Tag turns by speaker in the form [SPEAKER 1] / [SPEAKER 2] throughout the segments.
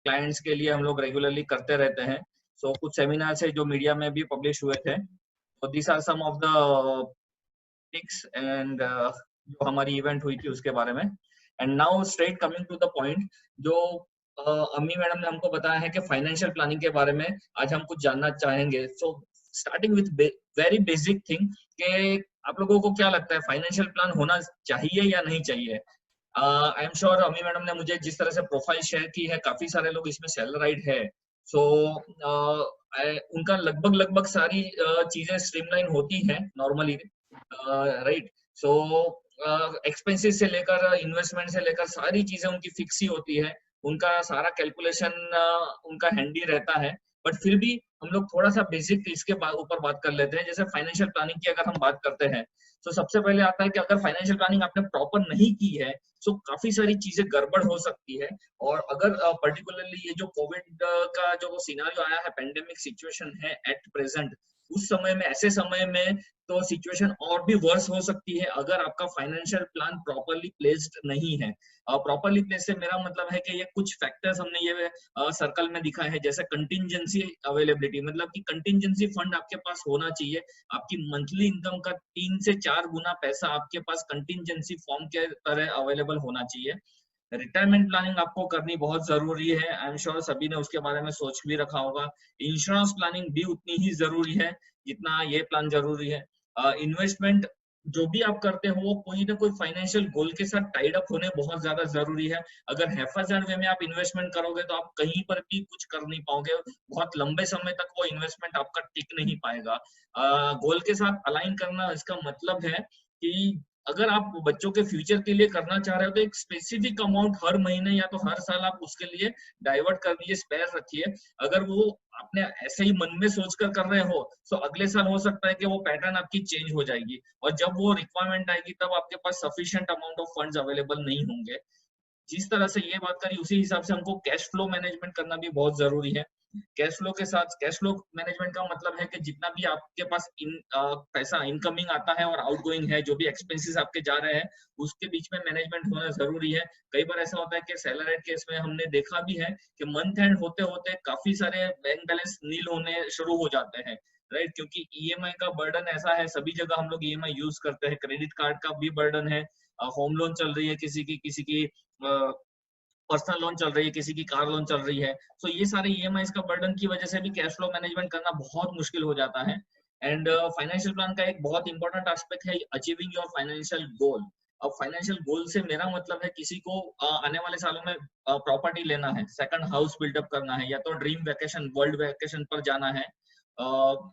[SPEAKER 1] Clients के लिए हम लोग रेगुलरली करते रहते हैं। सो कुछ सेमिनार्स है जो मीडिया में भी पब्लिश हुए थे। तो these are some of the pics and जो हमारी इवेंट हुई थी उसके बारे में। And now straight coming to the point, जो अम्मी मैडम ने हमको बताया है कि फाइनेंशियल प्लानिंग के बारे में आज हम कुछ जानना चाहेंगे। So starting with very basic thing कि आप लोगों को क्या लगता है फाइनेंशियल प्लान होना चाहिए या नहीं चाहिए? आई एम श्योर अम्मी मैडम ने मुझे जिस तरह से प्रोफाइल शेयर की है, काफी सारे लोग इसमें सैलराइड है। सो उनका लगभग लगभग सारी चीजें स्ट्रीमलाइन होती हैं नॉर्मली, राइट। सो एक्सपेंसेस से लेकर इन्वेस्टमेंट से लेकर सारी चीजें उनकी फिक्स ही होती है, उनका सारा कैलकुलेशन उनका हैंडी रहता है। बट फिर भी हम लोग थोड़ा सा बेसिक इसके ऊपर बात कर लेते हैं। जैसे फाइनेंशियल प्लानिंग की अगर हम बात करते हैं तो सबसे पहले आता है कि अगर फाइनेंशियल प्लानिंग आपने प्रॉपर नहीं की है तो काफी सारी चीजें गड़बड़ हो सकती है। और अगर पर्टिकुलरली ये जो कोविड का जो सिनेरियो आया है, पेंडेमिक सिचुएशन है एट प्रेजेंट, उस समय में, ऐसे समय में तो सिचुएशन और भी वर्स हो सकती है अगर आपका फाइनेंशियल प्लान प्रॉपरली प्लेस्ड नहीं है। प्रॉपरली प्लेस से मेरा मतलब है कि ये कुछ फैक्टर्स हमने ये सर्कल में दिखाए हैं, जैसे कंटिंजेंसी अवेलेबिलिटी, मतलब कि कंटिंजेंसी फंड आपके पास होना चाहिए। आपकी मंथली इनकम का 3 से 4 गुना पैसा आपके पास कंटिंजेंसी फॉर्म के तरह अवेलेबल होना चाहिए। रिटायरमेंट प्लानिंग आपको करनी बहुत जरूरी है, आई एम श्योर सभी ने उसके बारे में सोच भी रखा होगा। इंश्योरेंस प्लानिंग भी उतनी ही जरूरी है जितना ये प्लान जरूरी है। इन्वेस्टमेंट जो भी आप करते हो वो कोई ना कोई फाइनेंशियल गोल के साथ टाइड अप होने बहुत ज्यादा जरूरी है। अगर हैफाजर्ड वे में आप इन्वेस्टमेंट करोगे तो आप कहीं पर भी कुछ कर नहीं पाओगे, बहुत लंबे समय तक वो इन्वेस्टमेंट आपका टिक नहीं पाएगा। गोल के साथ अलाइन करना इसका मतलब है कि अगर आप बच्चों के फ्यूचर के लिए करना चाह रहे हो तो एक स्पेसिफिक अमाउंट हर महीने या तो हर साल आप उसके लिए डाइवर्ट कर दीजिए, स्पेयर रखिए। अगर वो आपने ऐसे ही मन में सोचकर कर रहे हो तो अगले साल हो सकता है कि वो पैटर्न आपकी चेंज हो जाएगी, और जब वो रिक्वायरमेंट आएगी तब आपके पास sufficient amount of funds available नहीं होंगे। जिस तरह से ये बात करी उसी हिसाब से हमको कैश फ्लो मैनेजमेंट करना भी बहुत जरूरी है। कैश फ्लो के साथ, कैश फ्लो मैनेजमेंट का मतलब है कि जितना भी आपके पास पैसा इनकमिंग आता है और आउटगोइंग है, जो भी एक्सपेंसेस आपके जा रहे हैं, उसके बीच में मैनेजमेंट होना जरूरी है। कई बार ऐसा होता है कि सैलरीड केस में हमने देखा भी है कि मंथ एंड होते होते काफी सारे बैंक बैलेंस नील होने शुरू हो जाते हैं, राइट। क्योंकि ईएमआई का बर्डन ऐसा है, सभी जगह हम लोग ईएमआई यूज करते हैं, क्रेडिट कार्ड का भी बर्डन है, होम लोन चल रही है किसी की पर्सनल लोन चल रही है, किसी की कार लोन चल रही है। सो ये सारे ईएमआई का बर्डन की वजह से भी कैश फ्लो मैनेजमेंट करना बहुत मुश्किल हो जाता है। एंड फाइनेंशियल प्लान का एक बहुत इंपॉर्टेंट एस्पेक्ट है अचीविंग योर फाइनेंशियल गोल। अब फाइनेंशियल गोल से मेरा मतलब है किसी को आने वाले सालों में प्रॉपर्टी लेना है, सेकंड हाउस बिल्डअप करना है, या तो ड्रीम वेकेशन, वर्ल्ड वेकेशन पर जाना है,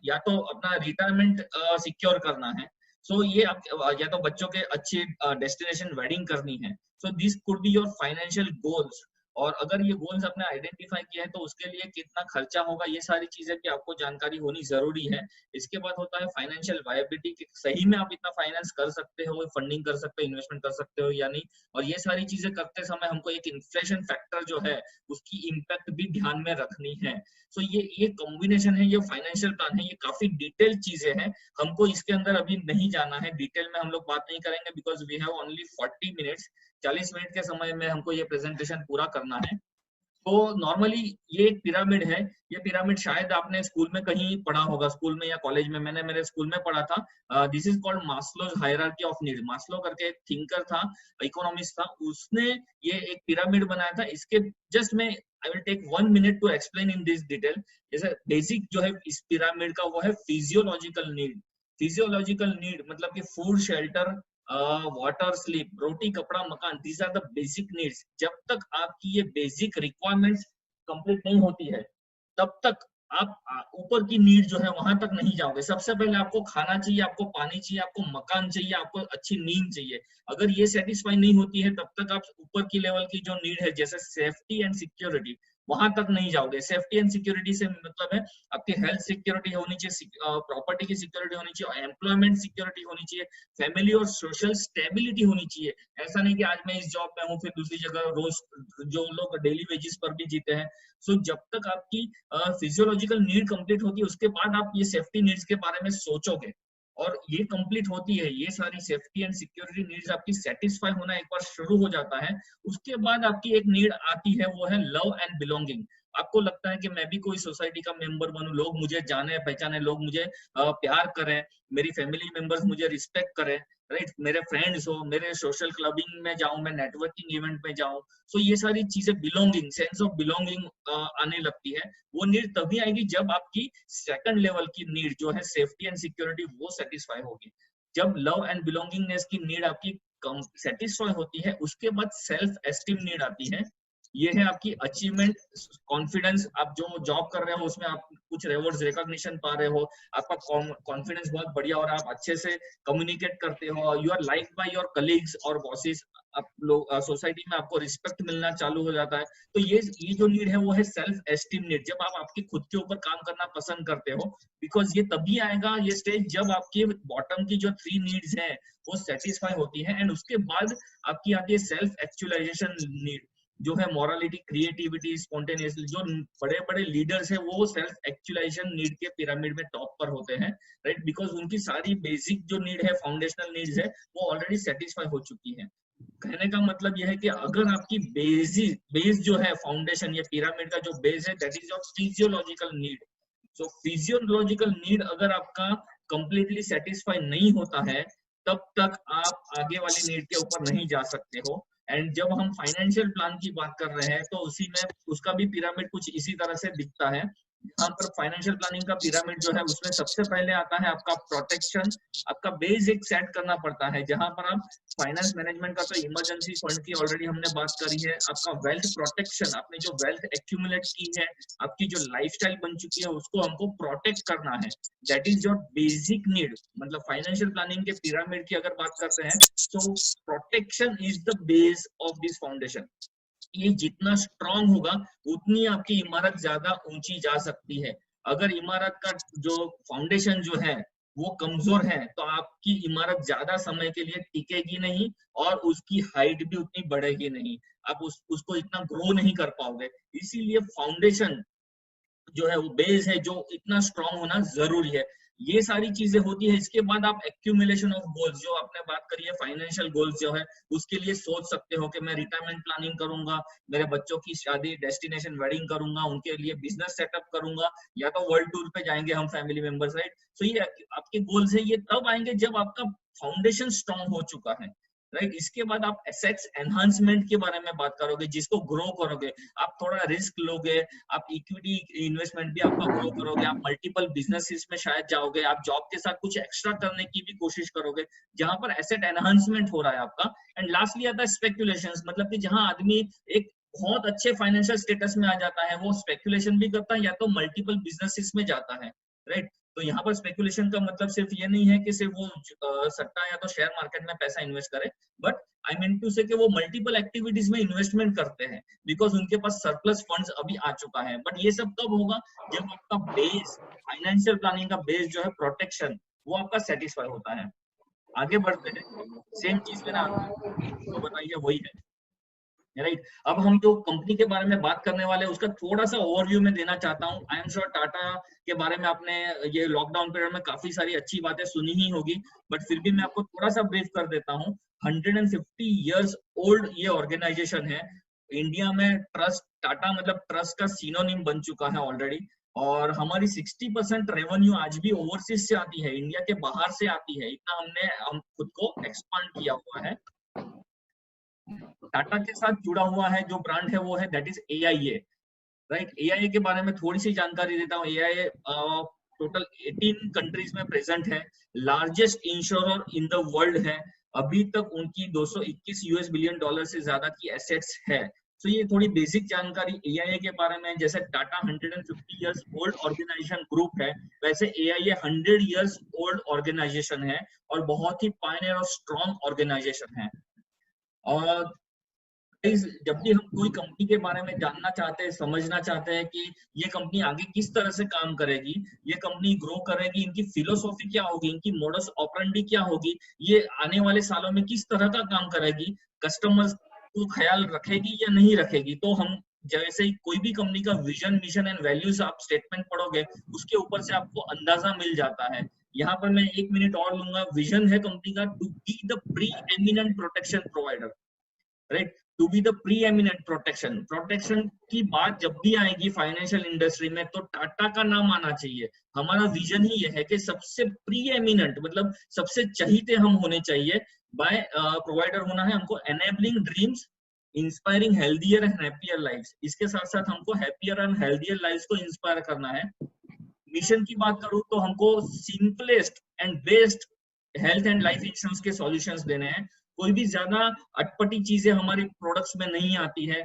[SPEAKER 1] या तो अपना रिटायरमेंट सिक्योर करना है। सो ये आप, या तो बच्चों के अच्छी डेस्टिनेशन वेडिंग करनी है। So this could be your financial goals. और अगर ये गोल्स आपने आइडेंटिफाई किया है तो उसके लिए कितना खर्चा होगा, ये सारी चीजें भी आपको जानकारी होनी जरूरी है। इसके बाद होता है फाइनेंशियल वायबिलिटी, कि सही में आप इतना फाइनेंस कर सकते हो, फंडिंग कर सकते हो, इन्वेस्टमेंट कर सकते हो या नहीं। और ये सारी चीजें करते समय हमको एक इन्फ्लेशन फैक्टर जो है उसकी इम्पैक्ट भी ध्यान में रखनी है। सो ये कॉम्बिनेशन है, ये फाइनेंशियल प्लान है, ये काफी डिटेल चीजें हैं। हमको इसके अंदर अभी नहीं जाना है, डिटेल में हम लोग बात नहीं करेंगे, because we have only 40 minutes. 40 minute के समय में हमको ये प्रेजेंटेशन पूरा करना है। तो नॉर्मली ये एक पिरामिड है। ये पिरामिड शायद आपने स्कूल में कहीं पढ़ा होगा, स्कूल में या कॉलेज में, मैंने मेरे स्कूल में पढ़ा था। This is called Maslow's hierarchy of need. Maslow करके एक थिंकर था, इकोनॉमिस्ट था, उसने ये एक पिरामिड बनाया था। इसके जस्ट मैं I will take 1 minute to explain in this detail. जैसे बेसिक जो है इस पिरामिड का वो है फिजियोलॉजिकल नीड। फिजियोलॉजिकल नीड मतलब कि फूड, शेल्टर, वाटर, स्लीप, रोटी, कपड़ा, मकान, these are the basic needs. जब तक आपकी ये बेसिक रिक्वायरमेंट्स कंप्लीट नहीं होती है तब तक आप ऊपर की नीड जो है वहां तक नहीं जाओगे। सबसे पहले आपको खाना चाहिए, आपको पानी चाहिए, आपको मकान चाहिए, आपको अच्छी नींद चाहिए। अगर ये सेटिस्फाई नहीं होती है तब तक आप ऊपर की लेवल की जो नीड है, जैसे सेफ्टी एंड सिक्योरिटी, वहां तक नहीं जाओगे। सेफ्टी एंड सिक्योरिटी से मतलब है आपकी हेल्थ सिक्योरिटी होनी चाहिए, प्रॉपर्टी की सिक्योरिटी होनी चाहिए, एम्प्लॉयमेंट सिक्योरिटी होनी चाहिए, फैमिली और सोशल स्टेबिलिटी होनी चाहिए। ऐसा नहीं कि आज मैं इस जॉब में हूँ फिर दूसरी जगह रोज जो लोग डेली वेजेस पर भी जीते हैं। सो जब तक आपकी फिजियोलॉजिकल नीड कंप्लीट होती है उसके बाद आप ये सेफ्टी नीड्स के बारे में सोचोगे। और ये कंप्लीट होती है, ये सारी सेफ्टी एंड सिक्योरिटी नीड्स आपकी सेटिस्फाई होना एक बार शुरू हो जाता है, उसके बाद आपकी एक नीड आती है, वो है लव एंड बिलोंगिंग। आपको लगता है कि मैं भी कोई सोसाइटी का मेंबर बनूं, लोग मुझे जाने पहचाने, लोग मुझे प्यार करें, मेरी फैमिली मेंबर्स मुझे रिस्पेक्ट करें, राइट, मेरे फ्रेंड्स हो, मेरे सोशल क्लबिंग में जाऊं, मैं नेटवर्किंग इवेंट में जाऊं। सो ये सारी चीजें बिलोंगिंग, सेंस ऑफ बिलोंगिंग आने लगती है। वो नीड तभी आएगी जब आपकी सेकंड लेवल की नीड जो है सेफ्टी एंड सिक्योरिटी वो सेटिस्फाई होगी। जब लव एंड बिलोंगिंगनेस की नीड आपकी सेटिस्फाई होती है, उसके बाद सेल्फ एस्टीम नीड आती है। ये है आपकी अचीवमेंट, कॉन्फिडेंस, आप जो जॉब कर रहे हो उसमें आप कुछ रिवॉर्ड्स रिकॉग्निशन पा रहे हो, आपका कॉन्फिडेंस बहुत बढ़िया और आप अच्छे से कम्युनिकेट करते हो, you are liked by your colleagues और बॉसेस, आप लोग सोसाइटी में आपको रिस्पेक्ट मिलना चालू हो जाता है। तो ये जो नीड है वो है सेल्फ एस्टीम नीड, जब आप आपके खुद के ऊपर काम करना पसंद करते हो। बिकॉज ये तभी आएगा ये स्टेज जब आपके बॉटम की जो 3 नीड्स है वो सेटिस्फाई होती है, एंड उसके बाद आपकी आती है सेल्फ एक्चुअलाइजेशन नीड, जो है मोरालिटी, क्रिएटिविटी, स्पॉन्टेनियस। जो बड़े बड़े लीडर्स हैं वो सेल्फ एक्चुअलाइजेशन नीड के पिरामिड में टॉप पर होते हैं, राइट, बिकॉज उनकी सारी बेसिक जो नीड है, फाउंडेशनल नीड्स है, वो ऑलरेडी सेटिस्फाई हो चुकी है। कहने का मतलब यह है कि अगर आपकी बेस जो है, फाउंडेशन या पिरामिड का जो बेस है, that is your physiological need. So physiological need अगर आपका कंप्लीटली सेटिस्फाई नहीं होता है, तब तक आप आगे वाली नीड के ऊपर नहीं जा सकते हो। एंड जब हम फाइनेंशियल प्लान की बात कर रहे हैं तो उसी में उसका भी पिरामिड कुछ इसी तरह से दिखता है। यहाँ पर फाइनेंशियल प्लानिंग का पिरामिड जो है उसमें सबसे पहले आता है आपका प्रोटेक्शन। आपका बेस एक सेट करना पड़ता है, जहां पर आप फाइनेंस मैनेजमेंट का तो इमरजेंसी फंड की ऑलरेडी हमने बात करी है। आपका वेल्थ प्रोटेक्शन, आपने जो वेल्थ एक्यूमुलेट की है, आपकी जो लाइफस्टाइल बन चुकी है, उसको हमको प्रोटेक्ट करना है। That is your basic need. मतलब फाइनेंशियल प्लानिंग के पिरामिड की अगर बात करते हैं तो protection is the base of this foundation. ये जितना स्ट्रांग होगा उतनी आपकी इमारत ज्यादा ऊंची जा सकती है। अगर इमारत का जो फाउंडेशन जो है वो कमजोर है तो आपकी इमारत ज्यादा समय के लिए टिकेगी नहीं और उसकी हाइट भी उतनी बढ़ेगी नहीं, आप उसको इतना ग्रो नहीं कर पाओगे। इसीलिए फाउंडेशन जो है वो बेस है जो इतना स्ट्रांग होना जरूरी है। ये सारी चीजें होती है, इसके बाद आप एक्यूमुलेशन ऑफ गोल्स, जो आपने बात करी है फाइनेंशियल गोल्स जो है, उसके लिए सोच सकते हो कि मैं रिटायरमेंट प्लानिंग करूंगा, मेरे बच्चों की शादी, डेस्टिनेशन वेडिंग करूंगा, उनके लिए बिजनेस सेटअप करूंगा, या तो वर्ल्ड टूर पे जाएंगे हम फैमिली मेंबर्स, राइट। सो ये आपके गोल्स है, ये तब आएंगे जब आपका फाउंडेशन स्ट्रांग हो चुका है, राइट। इसके बाद आप एसेट्स एनहांसमेंट के बारे में बात करोगे, जिसको ग्रो करोगे, आप थोड़ा रिस्क लोगे, आप इक्विटी इन्वेस्टमेंट भी आपका ग्रो करोगे, आप मल्टीपल बिजनेसेस में शायद जाओगे, आप जॉब के साथ कुछ एक्स्ट्रा करने की भी कोशिश करोगे, जहां पर एसेट एनहांसमेंट हो रहा है आपका। एंड लास्टली आता है स्पेकुलेशंस, मतलब कि जहां आदमी एक बहुत अच्छे फाइनेंशियल स्टेटस में आ जाता है, वो स्पेकुलेशन भी करता है या तो मल्टीपल बिजनेसेस में जाता है, राइट। तो यहाँ पर स्पेकुलेशन का मतलब सिर्फ ये नहीं है कि सिर्फ वो सट्टा या तो शेयर मार्केट में पैसा इन्वेस्ट करे, बट आई मीन टू से कि वो मल्टीपल एक्टिविटीज में इन्वेस्टमेंट करते हैं, बिकॉज उनके पास सरप्लस फंड्स अभी आ चुका है। बट ये सब कब होगा, जब आपका बेस, फाइनेंशियल प्लानिंग का बेस जो है प्रोटेक्शन, वो आपका सेटिस्फाई होता है। आगे बढ़ते हैं, सेम चीज मैंने आपको बताई है वही है, राइट। अब हम जो कंपनी के बारे में बात करने वाले हैं उसका थोड़ा सा ओवरव्यू में देना चाहता हूँ। आई एम श्योर टाटा के बारे में आपने ये लॉकडाउन पीरियड में काफी सारी अच्छी बातें सुनी ही होगी, बट फिर भी मैं आपको थोड़ा सा ब्रीफ कर देता हूँ। 150 इयर्स ओल्ड ये ऑर्गेनाइजेशन है। इंडिया में ट्रस्ट, टाटा मतलब ट्रस्ट का सिनोनिम बन चुका है ऑलरेडी। और हमारी 60% रेवेन्यू आज भी ओवरसीज से आती है, इंडिया के बाहर से आती है। इतना हम खुद को एक्सपांड किया हुआ है। टाटा के साथ जुड़ा हुआ है जो ब्रांड है वो है that is AIA, right. AIA के बारे में थोड़ी सी जानकारी देता हूँ। AIA टोटल 18 कंट्रीज में प्रेजेंट है, largest insurer in the world है। अभी तक उनकी 221 US बिलियन डॉलर से ज्यादा की एसेट्स है। तो ये थोड़ी बेसिक जानकारी AIA के बारे में। जैसे Tata 150 years old organization group है, वैसे AIA 100 इयर्स ओल्ड ऑर्गेनाइजेशन है और बहुत ही पायनियर और स्ट्रॉन्ग ऑर्गेनाइजेशन है। और जब भी हम कोई कंपनी के बारे में जानना चाहते हैं, समझना चाहते हैं कि ये कंपनी आगे किस तरह से काम करेगी, ये कंपनी ग्रो करेगी, इनकी फिलोसॉफी क्या होगी, इनकी मोडस ऑपरेंडी क्या होगी, ये आने वाले सालों में किस तरह का काम करेगी, कस्टमर्स को ख्याल रखेगी या नहीं रखेगी, तो हम जैसे ही कोई भी कंपनी का विजन, मिशन एंड वैल्यूज आप स्टेटमेंट पढ़ोगे, उसके ऊपर से आपको अंदाजा मिल जाता है। यहाँ पर मैं 1 मिनट और लूंगा। विजन है कंपनी का to be the preeminent protection provider, right, to be the preeminent protection. Protection की बात जब भी आएगी फाइनेंशियल इंडस्ट्री में तो टाटा का नाम आना चाहिए। हमारा विजन ही ये है कि सबसे प्री एमिनेंट मतलब सबसे चहीते हम होने चाहिए, बाय प्रोवाइडर होना है हमको, enabling dreams, inspiring healthier and happier life. इसके साथ साथ हमको हैप्पियर एंड हेल्दियर लाइफ को इंस्पायर करना है। मिशन की बात करूं तो हमको simplest and best health and life insurance के सॉल्यूशंस देने हैं। कोई भी ज्यादा अटपटी चीजें हमारे प्रोडक्ट्स में नहीं आती है,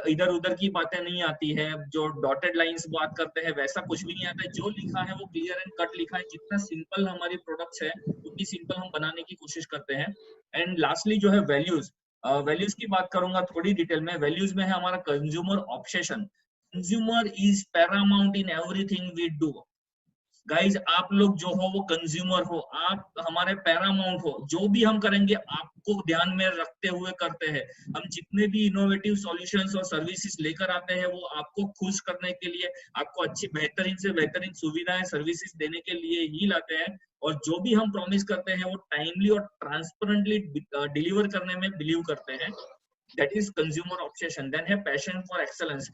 [SPEAKER 1] इधर उधर की बातें नहीं आती है, जो डॉटेड लाइंस बात करते हैं वैसा कुछ भी नहीं आता है। जो लिखा है वो क्लियर एंड कट लिखा है। जितना सिंपल हमारी प्रोडक्ट्स है उतनी सिंपल हम बनाने की कोशिश करते हैं। एंड लास्टली जो है वैल्यूज, वैल्यूज की बात करूंगा थोड़ी डिटेल में। वैल्यूज में है हमारा consumer obsession. Consumer is paramount in everything we do. Guys आप लोग जो हो वो कंज्यूमर हो, आप हमारे पैरामाउंट हो। जो भी हम करेंगे आपको ध्यान में रखते हुए करते हैं। हम जितने भी इनोवेटिव सॉल्यूशंस और सर्विसेज लेकर आते हैं वो आपको खुश करने के लिए, आपको अच्छी बेहतरीन से बेहतरीन सुविधाएं सर्विसेज देने के लिए ही लाते हैं। और जो भी हम प्रॉमिस करते हैं वो टाइमली और ट्रांसपेरेंटली डिलीवर करने में बिलीव करते हैं। That is consumer obsession. Then है पैशन फॉर एक्सेलेंस।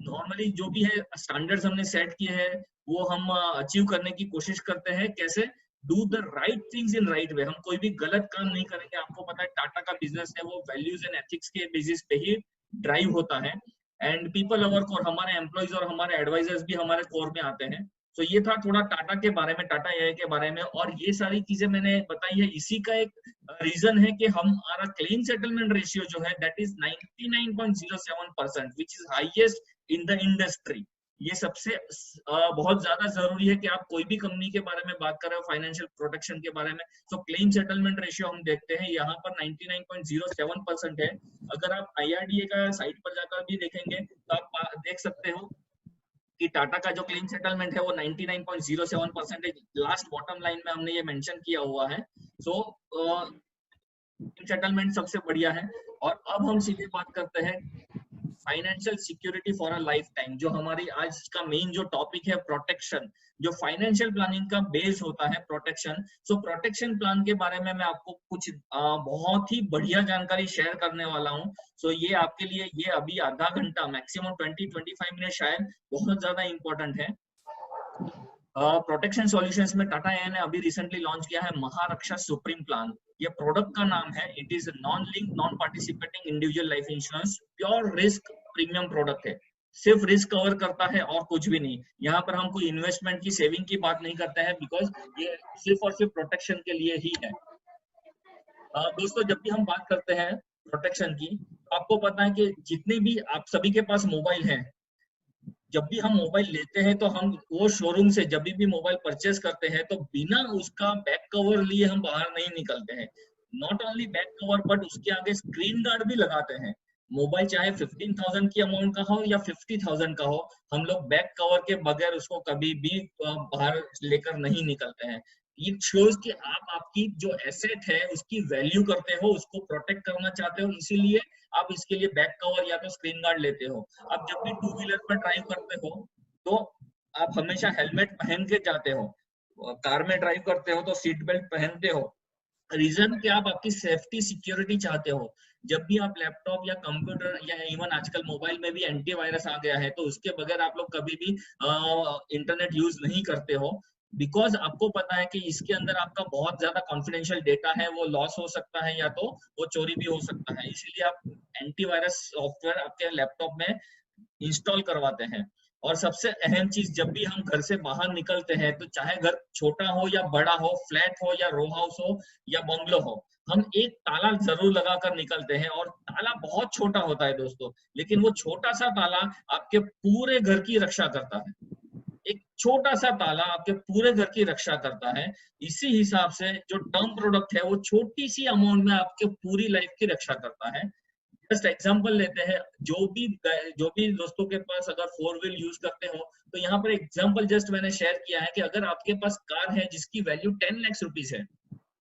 [SPEAKER 1] नॉर्मली जो भी है स्टैंडर्ड्स हमने सेट किए हैं वो हम अचीव करने की कोशिश करते हैं। कैसे? Do the right things in right way. हम कोई भी गलत काम नहीं करेंगे। आपको पता है टाटा का बिजनेस है वो वैल्यूज एंड एथिक्स के बेसिस पे ही ड्राइव होता है। एंड पीपल अवर कोर, हमारे एम्प्लॉइज और हमारे एडवाइजर्स भी हमारे कोर में आते हैं। तो ये था थोड़ा टाटा के बारे में, टाटा एआई के बारे में। और ये सारी चीजें मैंने बताई है, इसी का एक रीजन है कि हमारा क्लेम सेटलमेंट रेशियो जो है that is 99.07%, which is highest in the industry. ये सबसे बहुत ज्यादा जरूरी है कि आप कोई भी कंपनी के बारे में बात कर रहे हो फाइनेंशियल प्रोटेक्शन के बारे में। तो क्लेम सेटलमेंट रेशियो हम देखते हैं यहाँ पर 99.07% है। अगर आप IRDA का साइट पर जाकर भी देखेंगे तो आप देख सकते हो कि टाटा का जो क्लेम सेटलमेंट है वो 99.07% है। लास्ट बॉटम लाइन में हमने ये मेंशन किया हुआ है। सो क्लेम सेटलमेंट सबसे बढ़िया है। और अब हम सीधे बात करते हैं financial security for a life time, जो हमारी आज का मेन जो टॉपिक है प्रोटेक्शन, जो फाइनेंशियल प्लानिंग का बेस होता है प्रोटेक्शन। सो प्रोटेक्शन प्लान के बारे में मैं आपको कुछ बहुत ही बढ़िया जानकारी शेयर करने वाला हूँ। सो ये आपके लिए ये अभी आधा घंटा मैक्सिमम 20-25 मिनट शायद बहुत ज्यादा इंपॉर्टेंट है। प्रोटेक्शन सॉल्यूशंस में टाटा एआई ने अभी रिसेंटली लॉन्च किया है महारक्षा सुप्रीम प्लान। ये प्रोडक्ट का नाम है। It is non link non participating individual life insurance, pure risk premium product है। सिर्फ रिस्क कवर करता है और कुछ भी नहीं। यहाँ पर हम कोई इन्वेस्टमेंट की सेविंग की बात नहीं करते हैं, बिकॉज ये सिर्फ और सिर्फ प्रोटेक्शन के लिए ही है। दोस्तों जब भी हम बात करते हैं प्रोटेक्शन की, आपको पता है कि जितने भी आप सभी के पास मोबाइल है, जब भी हम मोबाइल लेते हैं तो हम वो शोरूम से जब भी मोबाइल परचेस करते हैं तो बिना उसका बैक कवर लिए हम बाहर नहीं निकलते हैं। Not only back cover but उसके आगे स्क्रीन गार्ड भी लगाते हैं। मोबाइल चाहे 15,000 की अमाउंट का हो या 50,000 का हो, हम लोग बैक कवर के बगैर उसको कभी भी बाहर लेकर नहीं निकलते हैं। इट शोज कि आप आपकी जो एसेट है उसकी वैल्यू करते हो, उसको प्रोटेक्ट करना चाहते हो, इसीलिए आप इसके लिए बैक कवर या तो स्क्रीन गार्ड लेते हो। आप जब भी टू व्हीलर पर ड्राइव करते हो तो आप हमेशा हेलमेट पहन के जाते हो। कार में ड्राइव करते हो तो सीट बेल्ट पहनते हो। रीजन कि आप आपकी सेफ्टी सिक्योरिटी चाहते हो। जब भी आप लैपटॉप या कंप्यूटर या इवन आजकल मोबाइल में भी एंटीवायरस आ गया है तो उसके बगैर आप लोग कभी भी इंटरनेट यूज नहीं करते हो, बिकॉज आपको पता है कि इसके अंदर आपका बहुत ज्यादा कॉन्फिडेंशियल डेटा है, वो लॉस हो सकता है या तो वो चोरी भी हो सकता है। इसीलिए आप एंटीवायरस सॉफ्टवेयर आपके लैपटॉप में इंस्टॉल करवाते हैं। और सबसे अहम चीज, जब भी हम घर से बाहर निकलते हैं तो चाहे घर छोटा हो या बड़ा हो, फ्लैट हो या रो हाउस हो या बंगलो हो, हम एक ताला जरूर लगाकर निकलते हैं। और ताला बहुत छोटा होता है दोस्तों, लेकिन वो छोटा सा ताला आपके पूरे घर की रक्षा करता है। एक छोटा सा ताला आपके पूरे घर की रक्षा करता है। इसी हिसाब से जो टर्म प्रोडक्ट है वो छोटी सी अमाउंट में आपके पूरी लाइफ की रक्षा करता है। जस्ट एग्जांपल लेते हैं, जो भी दोस्तों के पास अगर 4 व्हील यूज करते हो तो यहाँ पर एग्जांपल जस्ट मैंने शेयर किया है कि अगर आपके पास कार है जिसकी वैल्यू 10 लाख रुपीज है,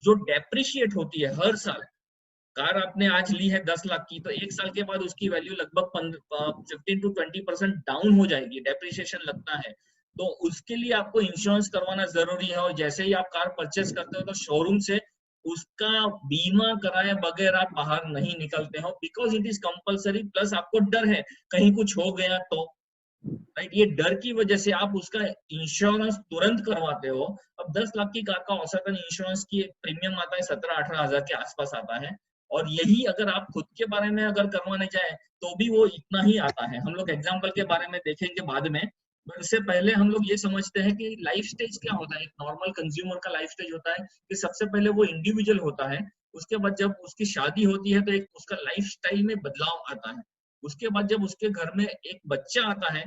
[SPEAKER 1] जो डेप्रिशिएट होती है हर साल। कार आपने आज ली है 10 लाख की, तो एक साल के बाद उसकी वैल्यू लगभग 15 to 20% डाउन हो जाएगी, डेप्रिसिएशन लगता है। तो उसके लिए आपको इंश्योरेंस करवाना जरूरी है। और जैसे ही आप कार परचेस करते हो तो शोरूम से उसका बीमा कराए बगैर आप बाहर नहीं निकलते हो, because it is compulsory. Plus आपको डर है कहीं कुछ हो गया तो, राइट। ये डर की वजह से आप उसका इंश्योरेंस तुरंत करवाते हो। अब 10 लाख की कार का औसतन इंश्योरेंस की प्रीमियम आता है 17-18 हजार के आसपास आता है। और यही अगर आप खुद के बारे में अगर करवाने जाए तो भी वो इतना ही आता है। हम लोग एग्जाम्पल के बारे में देखेंगे बाद में, पर इससे पहले हम लोग ये समझते हैं कि लाइफ स्टेज क्या होता है। एक नॉर्मल कंज्यूमर का लाइफ स्टेज होता है कि सबसे पहले वो इंडिविजुअल होता है, उसके बाद जब उसकी शादी होती है तो एक उसका लाइफ स्टाइल में बदलाव आता है, उसके बाद जब उसके घर में एक बच्चा आता है,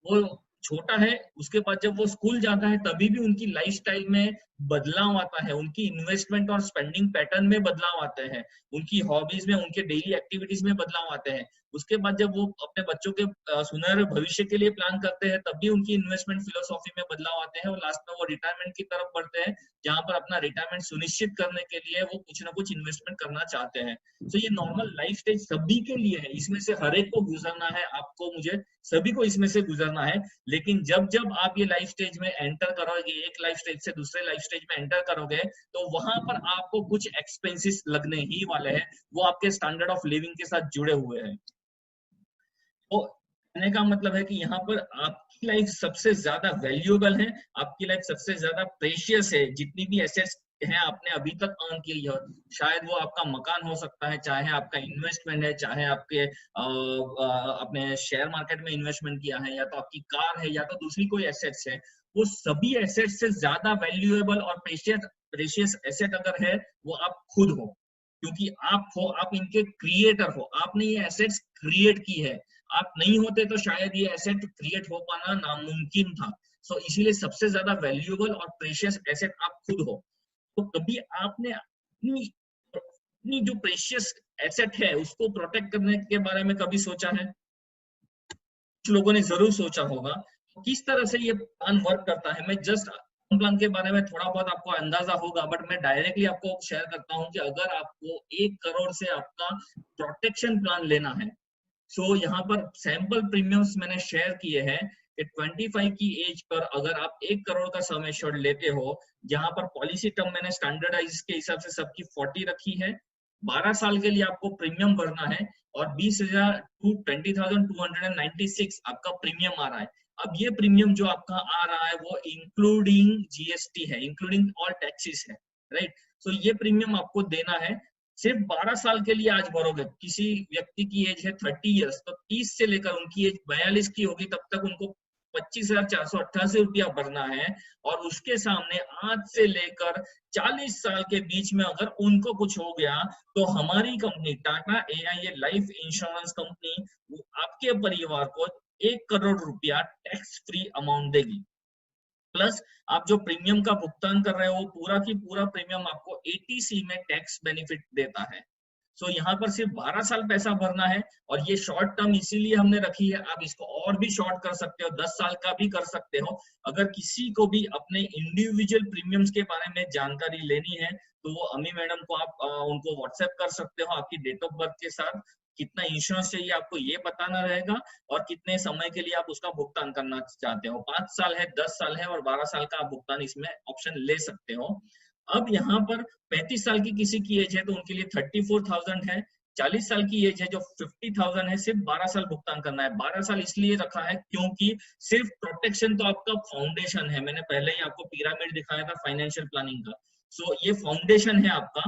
[SPEAKER 1] वो छोटा है, उसके बाद जब वो स्कूल जाता है तभी भी उनकी लाइफस्टाइल में बदलाव आता है, उनकी इन्वेस्टमेंट और स्पेंडिंग पैटर्न में बदलाव आते हैं, उनकी हॉबीज में, उनके डेली एक्टिविटीज में बदलाव आते हैं। उसके बाद जब वो अपने बच्चों के सुनहरे भविष्य के लिए प्लान करते हैं तब भी उनकी इन्वेस्टमेंट फिलोसॉफी में बदलाव आते हैं, और लास्ट में वो रिटायरमेंट की तरफ बढ़ते हैं, जहां पर अपना रिटायरमेंट सुनिश्चित करने के लिए वो कुछ ना कुछ इन्वेस्टमेंट करना चाहते हैं। तो ये नॉर्मल लाइफ स्टेज सभी के लिए है, इसमें से हर एक को गुजरना है, आपको मुझे सभी को इसमें से गुजरना है। लेकिन जब जब आप ये लाइफ स्टेज में एंटर करोगे, एक लाइफ स्टेज से दूसरे लाइफ स्टेज में एंटर करोगे, तो वहां पर आपको कुछ एक्सपेंसेस लगने ही वाले हैं, वो आपके स्टैंडर्ड ऑफ लिविंग के साथ जुड़े हुए हैं। तो कहने का मतलब है कि यहाँ पर आपकी लाइफ सबसे ज्यादा वैल्यूएबल है, आपकी लाइफ सबसे ज्यादा प्रेशियस है। जितनी भी एसेट्स हैं आपने अभी तक अर्न की है, शायद वो आपका मकान हो सकता है, चाहे आपका इन्वेस्टमेंट है, चाहे आपके अपने शेयर मार्केट में इन्वेस्टमेंट किया है, या तो आपकी कार है, या तो दूसरी कोई एसेट्स है, वो सभी एसेट्स से ज्यादा वैल्यूएबल और प्रेशियस प्रेशियस एसेट अगर है वो आप खुद हो, क्योंकि आप हो, आप इनके क्रिएटर हो, आपने ये एसेट्स क्रिएट की है। आप नहीं होते तो शायद ये एसेट क्रिएट हो पाना नामुमकिन था। सो इसीलिए सबसे ज्यादा वैल्यूएबल और प्रेशियस एसेट आप खुद हो। तो कभी आपने अपनी अपनी जो प्रेशियस एसेट है उसको प्रोटेक्ट करने के बारे में कभी सोचा है? कुछ लोगों ने जरूर सोचा होगा। तो किस तरह से ये प्लान वर्क करता है, मैं जस्ट प्लान के बारे में थोड़ा बहुत आपको अंदाजा होगा, बट मैं डायरेक्टली आपको शेयर करता हूँ कि अगर आपको 1 करोड़ से आपका प्रोटेक्शन प्लान लेना है, सो यहाँ पर सैंपल प्रीमियम्स मैंने शेयर किए हैं कि 25 की एज पर अगर आप 1 करोड़ का सम एश्योर्ड लेते हो, जहां पर पॉलिसी टर्म मैंने स्टैंडर्डाइज के हिसाब से सबकी 40 रखी है, 12 साल के लिए आपको प्रीमियम भरना है, और 20,296 आपका प्रीमियम आ रहा है। अब ये प्रीमियम जो आपका आ रहा है वो इंक्लूडिंग जीएसटी है, इंक्लूडिंग ऑल टैक्सेस है, राइट। सो ये प्रीमियम आपको देना है, सिर्फ 12 साल के लिए आज भरोगे। किसी व्यक्ति की एज है 30 इयर्स, तो 30 से लेकर उनकी एज 42 की होगी तब तक उनको 25,488 रुपया भरना है। और उसके सामने आज से लेकर 40 साल के बीच में अगर उनको कुछ हो गया तो हमारी company Tata AIA life insurance company आपके परिवार को 1 करोड़ रुपया टैक्स फ्री अमाउंट देगी। प्लस आप जो प्रीमियम का भुगतान कर रहे हो वो पूरा की पूरा प्रीमियम आपको एटीसी में टैक्स बेनिफिट देता है। सो यहाँ पर सिर्फ 12 साल पैसा भरना है, और ये शॉर्ट टर्म इसीलिए हमने रखी है। आप इसको और भी शॉर्ट कर सकते हो, 10 साल का भी कर सकते हो। अगर किसी को भी अपने इंडिविजुअल प्रीमियम्स के बारे में जानकारी लेनी है तो वो अमी मैडम को आप उनको व्हाट्सएप कर सकते हो, आपकी डेट ऑफ बर्थ के साथ कितना इंश्योरेंस चाहिए आपको ये बताना रहेगा, और कितने समय के लिए आप उसका भुगतान करना चाहते हो। 5 साल है, 10 साल है, और 12 साल का आप भुगतान इसमें ऑप्शन ले सकते हो। अब यहाँ पर 35 साल की किसी की एज है तो उनके लिए 34,000 है, 40 साल की एज है जो 50,000 है, सिर्फ 12 साल भुगतान करना है। 12 साल इसलिए रखा है क्योंकि सिर्फ प्रोटेक्शन तो आपका फाउंडेशन है, मैंने पहले ही आपको पिरामिड दिखाया था फाइनेंशियल प्लानिंग का। सो ये फाउंडेशन है आपका।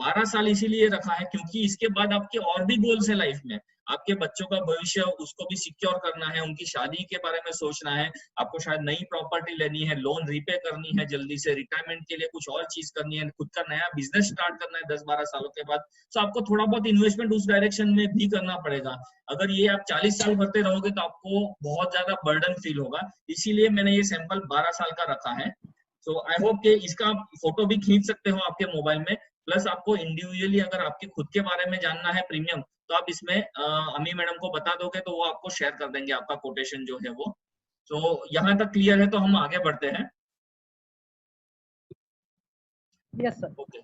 [SPEAKER 1] 12 साल इसीलिए रखा है क्योंकि इसके बाद आपके और भी गोल्स है लाइफ में। आपके बच्चों का भविष्य उसको भी सिक्योर करना है, उनकी शादी के बारे में सोचना है, आपको शायद नई प्रॉपर्टी लेनी है, लोन रीपे करनी है जल्दी से, रिटायरमेंट के लिए कुछ और चीज करनी है, खुद का नया बिजनेस स्टार्ट करना है 10-12 सालों के बाद। तो आपको थोड़ा बहुत इन्वेस्टमेंट उस डायरेक्शन में भी करना पड़ेगा। अगर ये आप 40 साल भरते रहोगे तो आपको बहुत ज्यादा बर्डन फील होगा, इसीलिए मैंने ये सैंपल 12 साल का रखा है। सो आई होप कि इसका फोटो भी खींच सकते हो आपके मोबाइल में। प्लस आपको इंडिविजुअली अगर आपके खुद के बारे में जानना है प्रीमियम, तो आप इसमें अमी मैडम को बता दोगे तो वो आपको शेयर कर देंगे आपका कोटेशन जो है वो। तो यहाँ तक क्लियर है, तो हम आगे बढ़ते हैं।
[SPEAKER 2] Yes sir.
[SPEAKER 1] ओके,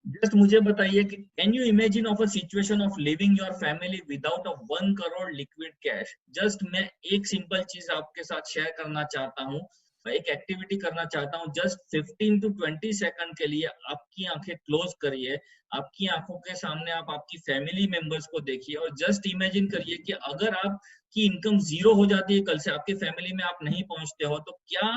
[SPEAKER 1] जस्ट मुझे बताइए कि can you imagine of a situation of living your family without a 1 crore liquid cash. Just मैं एक सिंपल चीज आपके साथ शेयर करना चाहता हूँ, एक एक्टिविटी करना चाहता हूँ। जस्ट 15 to 20 सेकंड के लिए आपकी आंखें क्लोज करिए, आपकी आंखों के सामने आप आपकी फैमिली मेंबर्स को देखिए और जस्ट इमेजिन करिए कि अगर आपकी इनकम जीरो हो जाती है, कल से आपकी फैमिली में आप नहीं पहुंचते हो, तो क्या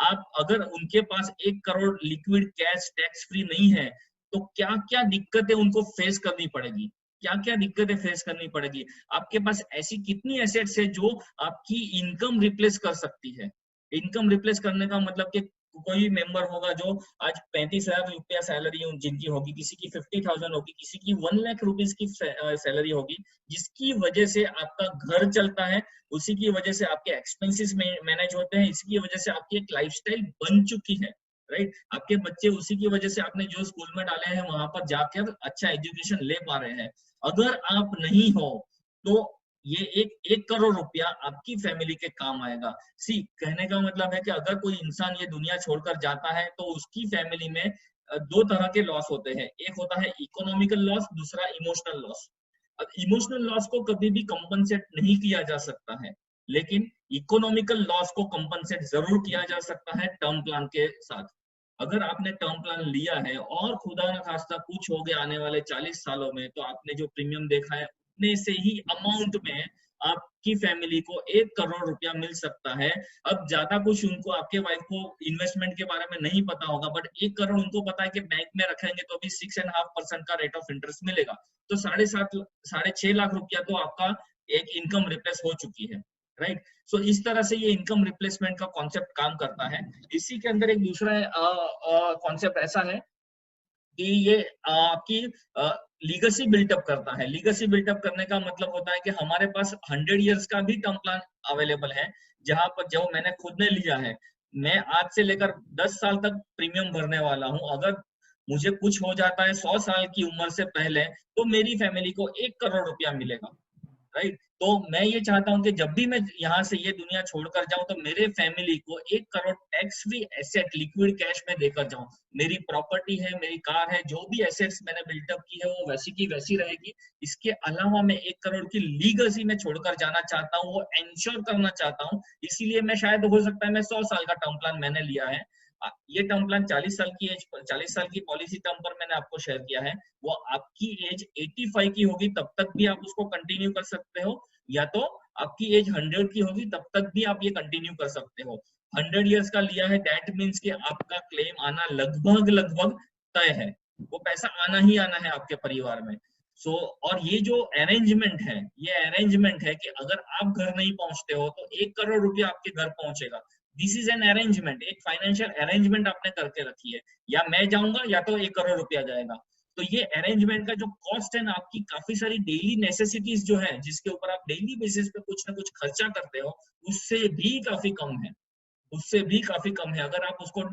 [SPEAKER 1] आप, अगर उनके पास 1 crore liquid cash tax free नहीं है, तो क्या क्या दिक्कतें उनको फेस करनी पड़ेगी, क्या क्या दिक्कतें फेस करनी पड़ेगी। आपके पास ऐसी कितनी एसेट्स है जो आपकी इनकम रिप्लेस कर सकती है। इनकम रिप्लेस करने का मतलब कि कोई मेंबर होगा जो आज 35,000 रुपया सैलरी जिनकी होगी, किसी की 50,000 होगी, किसी की 1 लाख रुपीज की सैलरी होगी, जिसकी वजह से आपका घर चलता है, उसी की वजह से आपके एक्सपेंसेस मैनेज होते हैं, इसी की वजह से आपकी एक लाइफस्टाइल बन चुकी है, राइट। आपके बच्चे उसी की वजह से आपने जो स्कूल में डाले हैं वहां पर जाकर अच्छा एजुकेशन ले पा रहे हैं। अगर आप नहीं हो तो ये 1 करोड़ रुपया आपकी फैमिली के काम आएगा। सी, कहने का मतलब है कि अगर कोई इंसान ये दुनिया छोड़कर जाता है तो उसकी फैमिली में दो तरह के लॉस होते हैं। एक होता है इकोनॉमिकल लॉस, दूसरा इमोशनल लॉस। अब इमोशनल लॉस को कभी भी कंपनसेट नहीं किया जा सकता है, लेकिन इकोनॉमिकल लॉस को कंपनसेट जरूर किया जा सकता है टर्म प्लान के साथ। अगर आपने टर्म प्लान लिया है और खुदा न खास्ता कुछ हो गया आने वाले 40 सालों में, तो आपने जो प्रीमियम देखा है उतने से ही अमाउंट में आपकी फैमिली को 1 करोड़ रुपया मिल सकता है। अब ज्यादा कुछ उनको, आपके वाइफ को इन्वेस्टमेंट के बारे में नहीं पता होगा, बट 1 करोड़ उनको पता है कि बैंक में रखेंगे तो अभी 6.5% का रेट ऑफ इंटरेस्ट मिलेगा, तो 6.5 लाख रुपया तो आपका एक इनकम रिप्लेस हो चुकी है, राइट। सो इस तरह से ये इनकम रिप्लेसमेंट का कॉन्सेप्ट काम करता है। इसी के अंदर एक दूसरा कॉन्सेप्ट ऐसा है कि ये आपकी लीगेसी बिल्टअप करता है। लीगेसी बिल्टअप करने का मतलब होता है कि हमारे पास 100 इयर्स का भी टर्म प्लान अवेलेबल है, जहां पर जो मैंने खुद ने लिया है, मैं आज से लेकर 10 साल तक प्रीमियम भरने वाला हूं। अगर मुझे कुछ हो जाता है 100 साल की उम्र से पहले, तो मेरी फैमिली को 1 करोड़ रुपया मिलेगा, राइट। तो मैं ये चाहता हूं कि जब भी मैं यहाँ से ये दुनिया छोड़कर जाऊं, तो मेरे फैमिली को 1 crore tax free asset liquid cash में देकर जाऊं। मेरी प्रॉपर्टी है, मेरी कार है, जो भी एसेट्स मैंने बिल्टअप की है वो वैसी की वैसी रहेगी। इसके अलावा मैं 1 करोड़ की लीगेसी में छोड़कर जाना चाहता हूँ, वो इंश्योर करना चाहता हूँ। इसीलिए मैं, शायद हो सकता है मैं 100 साल का टर्म प्लान मैंने लिया है। ये टर्म प्लान 40 साल की एज, 40 साल की पॉलिसी टर्म पर मैंने आपको शेयर किया है। वो आपकी एज 85 की होगी तब तक भी आप उसको कंटिन्यू कर सकते हो, या तो आपकी एज 100 की होगी तब तक भी आप ये कंटिन्यू कर सकते हो। 100 इयर्स का लिया है, दैट मीन्स कि आपका क्लेम आना लगभग लगभग तय है, वो पैसा आना ही आना है आपके परिवार में। सो और ये जो अरेंजमेंट है, ये अरेंजमेंट है कि अगर आप घर नहीं पहुंचते हो तो 1 करोड़ रुपया आपके घर पहुंचेगा। दिस इज एन अरेंजमेंट, एक फाइनेंशियल अरेंजमेंट आपने करके रखी है, या मैं जाऊंगा या तो 1 करोड़ रुपया जाएगा। तो ये अरेंजमेंट का जो कॉस्ट है ना, आपकी काफी सारी डेली नेसेसिटीज जो है, जिसके ऊपर आप डेली बेसिस पे कुछ ना कुछ खर्चा करते हो, उससे भी काफी कम है, उससे भी काफी कम है। अगर आप उसको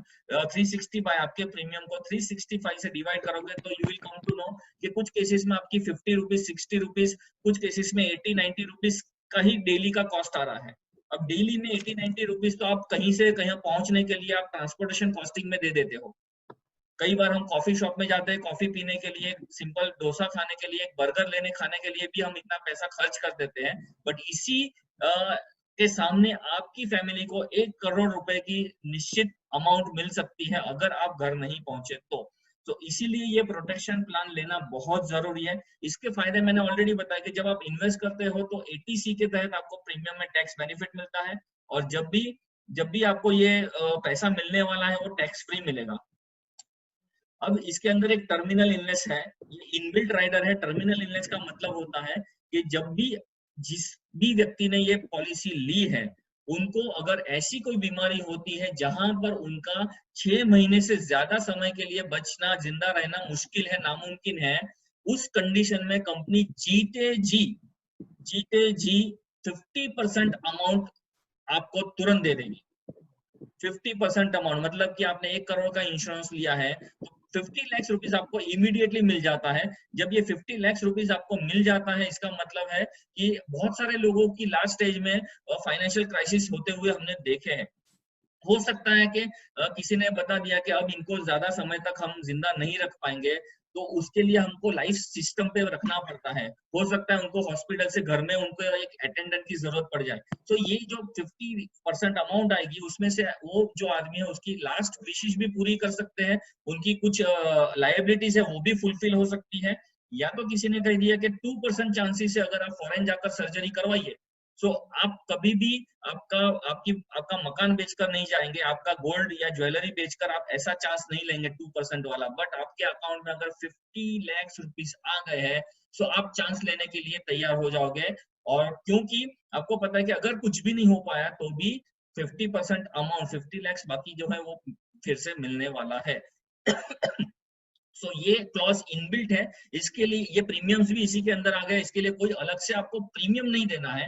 [SPEAKER 1] 360 बाय आपके प्रीमियम को 365 से डिवाइड करोगे, तो you will come to know कि कुछ केसेस में आपकी 50 रुपीज, 60 रुपीज, कुछ केसेस में 80-90 रुपीज का ही डेली का कॉस्ट आ रहा है। अब डेली में 80-90 रुपीज तो आप कहीं से कहीं पहुंचने के लिए आप ट्रांसपोर्टेशन कॉस्टिंग में दे देते हो। कई बार हम कॉफी शॉप में जाते हैं कॉफी पीने के लिए, सिंपल डोसा खाने के लिए, एक बर्गर लेने खाने के लिए भी हम इतना पैसा खर्च कर देते हैं। बट इसी के सामने आपकी फैमिली को 1 करोड़ रुपए की निश्चित अमाउंट मिल सकती है अगर आप घर नहीं पहुंचे तो इसीलिए ये प्रोटेक्शन प्लान लेना बहुत जरूरी है। इसके फायदे मैंने ऑलरेडी बताया कि जब आप इन्वेस्ट करते हो तो 80C के तहत आपको प्रीमियम में टैक्स बेनिफिट मिलता है, और जब भी आपको ये पैसा मिलने वाला है वो टैक्स फ्री मिलेगा। अब इसके अंदर एक टर्मिनल इलनेस है, ये इनबिल्ट राइडर है। टर्मिनल इलनेस का मतलब होता है कि जब भी जिस भी व्यक्ति ने ये पॉलिसी ली है, उनको अगर ऐसी कोई बीमारी होती है जहां पर उनका 6 महीने से ज्यादा समय के लिए बचना, जिंदा रहना मुश्किल है, नामुमकिन है, उस कंडीशन में कंपनी जीते जी 50% अमाउंट आपको तुरंत दे देगी। 50% अमाउंट मतलब कि आपने 1 करोड़ का इंश्योरेंस लिया है, तो 50 लाख रुपीज आपको इमीडिएटली मिल जाता है। जब ये 50 लाख रुपीज आपको मिल जाता है, इसका मतलब है कि बहुत सारे लोगों की लास्ट स्टेज में फाइनेंशियल क्राइसिस होते हुए हमने देखे हैं। हो सकता है कि किसी ने बता दिया कि अब इनको ज्यादा समय तक हम जिंदा नहीं रख पाएंगे, तो उसके लिए हमको लाइफ सिस्टम पे रखना पड़ता है। हो सकता है उनको हॉस्पिटल से घर में उनको एक अटेंडेंट की जरूरत पड़ जाए, तो ये जो 50% अमाउंट आएगी उसमें से वो जो आदमी है उसकी लास्ट विशेष भी पूरी कर सकते हैं, उनकी कुछ लायबिलिटीज है वो भी फुलफिल हो सकती है। या तो किसी ने कह दिया कि 2% चांसेस है अगर आप फॉरेन जाकर सर्जरी करवाइए, सो आप कभी भी आपका मकान बेचकर नहीं जाएंगे, आपका गोल्ड या ज्वेलरी बेचकर आप ऐसा चांस नहीं लेंगे 2% वाला, बट आपके अकाउंट में अगर 50 लाख रुपीस आ गए हैं सो आप चांस लेने के लिए तैयार हो जाओगे। और क्योंकि आपको पता है कि अगर कुछ भी नहीं हो पाया तो भी 50% अमाउंट 50 लाख बाकी जो है वो फिर से मिलने वाला है। सो ये क्लॉज इनबिल्ट है, इसके लिए ये प्रीमियम्स भी इसी के अंदर आ गए, इसके लिए कोई अलग से आपको प्रीमियम नहीं देना है।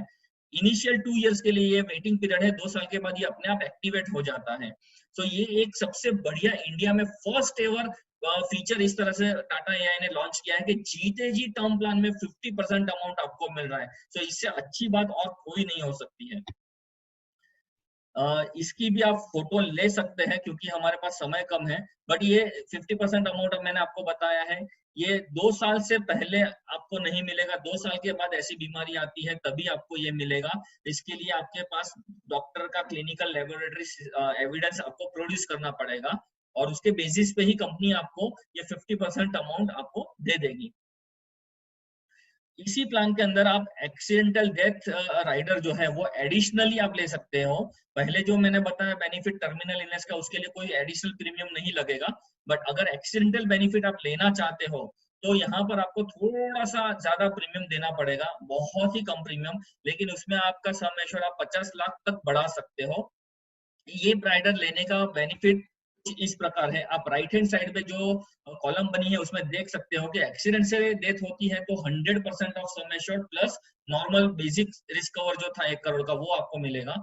[SPEAKER 1] इनिशियल 2 इयर्स के लिए ये वेटिंग पीरियड है, 2 साल के बाद ये अपने आप एक्टिवेट हो जाता है। सो ये एक सबसे बढ़िया इंडिया में फर्स्ट एवर फीचर इस तरह से टाटा एआई ने लॉन्च किया है कि जीते जी टर्म प्लान में 50% अमाउंट आपको मिल रहा है। सो इससे अच्छी बात और कोई नहीं हो सकती है। इसकी भी आप फोटो ले सकते हैं क्योंकि हमारे पास समय कम है, बट ये 50% अमाउंट मैंने आपको बताया है, ये 2 साल से पहले आपको नहीं मिलेगा, 2 साल के बाद ऐसी बीमारी आती है तभी आपको ये मिलेगा। इसके लिए आपके पास डॉक्टर का क्लिनिकल लेबोरेटरी एविडेंस आपको प्रोड्यूस करना पड़ेगा और उसके बेसिस पे ही कंपनी आपको ये 50% अमाउंट आपको दे देगी। इसी प्लान के अंदर आप एक्सीडेंटल डेथ राइडर जो है वो एडिशनली आप ले सकते हो। पहले जो मैंने बताया बेनिफिट टर्मिनल इलनेस का, उसके लिए कोई एडिशनल प्रीमियम नहीं लगेगा, बट अगर एक्सीडेंटल बेनिफिट आप लेना चाहते हो तो यहाँ पर आपको थोड़ा सा ज्यादा प्रीमियम देना पड़ेगा, बहुत ही कम प्रीमियम, लेकिन उसमें आपका सम एश्योर्ड आप 50 लाख तक बढ़ा सकते हो। ये राइडर लेने का बेनिफिट इस प्रकार है, आप राइट हैंड साइड पे जो कॉलम बनी है उसमें देख सकते हो कि एक्सीडेंट से डेथ होती है तो 100% of sum assured plus normal basic risk cover जो था 1 करोड़ का वो आपको मिलेगा।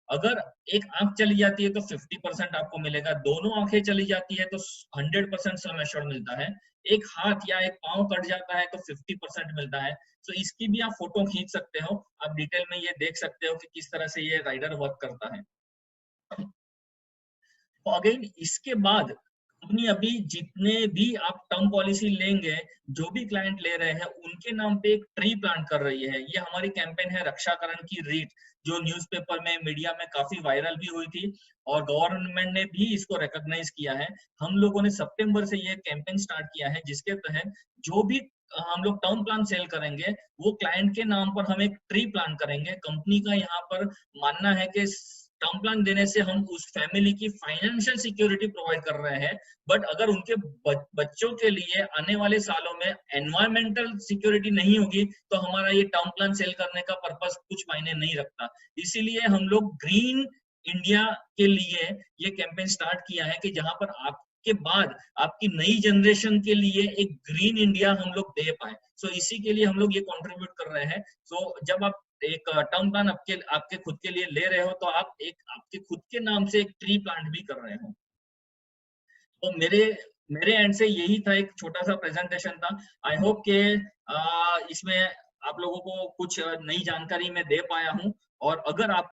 [SPEAKER 1] अगर एक आंख चली जाती है तो 50% आपको मिलेगा, दोनों आंखें चली जाती है तो 100% सम एश्योर्ड मिलता है, एक हाथ या एक पांव कट जाता है तो 50% मिलता है। तो इसकी भी आप फोटो खींच सकते हो, आप डिटेल में ये देख सकते हो कि किस तरह से ये राइडर वर्क करता है। तो अगेन इसके बाद कंपनी अभी जितने भी आप टर्म पॉलिसी लेंगे, जो भी क्लाइंट ले रहे हैं उनके नाम पे एक ट्री प्लांट कर रही है। ये हमारी कैंपेन है रक्षाकरण की रीट, जो न्यूज़पेपर में मीडिया में काफी वायरल भी हुई थी और गवर्नमेंट ने भी इसको रिकॉग्नाइज किया है। हम लोगों ने सितंबर से ये कैंपेन स्टार्ट किया है जिसके तहत जो भी हम लोग टर्म प्लान सेल करेंगे वो क्लाइंट के नाम पर हम एक ट्री प्लान करेंगे। कंपनी का यहाँ पर मानना है कि टर्म प्लान देने से हम उस फैमिली की फाइनेंशियल सिक्योरिटी प्रोवाइड कर रहे हैं, बट अगर उनके बच्चों के लिए आने वाले सालों में एनवायरमेंटल सिक्योरिटी नहीं होगी तो हमारा ये टर्म प्लान सेल करने का पर्पस कुछ मायने नहीं रखता। इसीलिए हम लोग ग्रीन इंडिया के लिए ये कैंपेन स्टार्ट किया है कि जहां पर आपके बाद आपकी नई जनरेशन के लिए एक ग्रीन इंडिया हम लोग दे पाए। सो इसी के लिए हम लोग ये कंट्रीब्यूट कर रहे हैं। सो जब आप एक टर्म प्लान आपके खुद के लिए ले रहे हो तो आप एक आपके खुद के नाम से एक ट्री प्लांट भी कर रहे हो। तो मेरे एंड से यही था, एक छोटा सा प्रेजेंटेशन था। आई होप के इसमें आप लोगों को कुछ नई जानकारी मैं दे पाया हूं, और अगर आप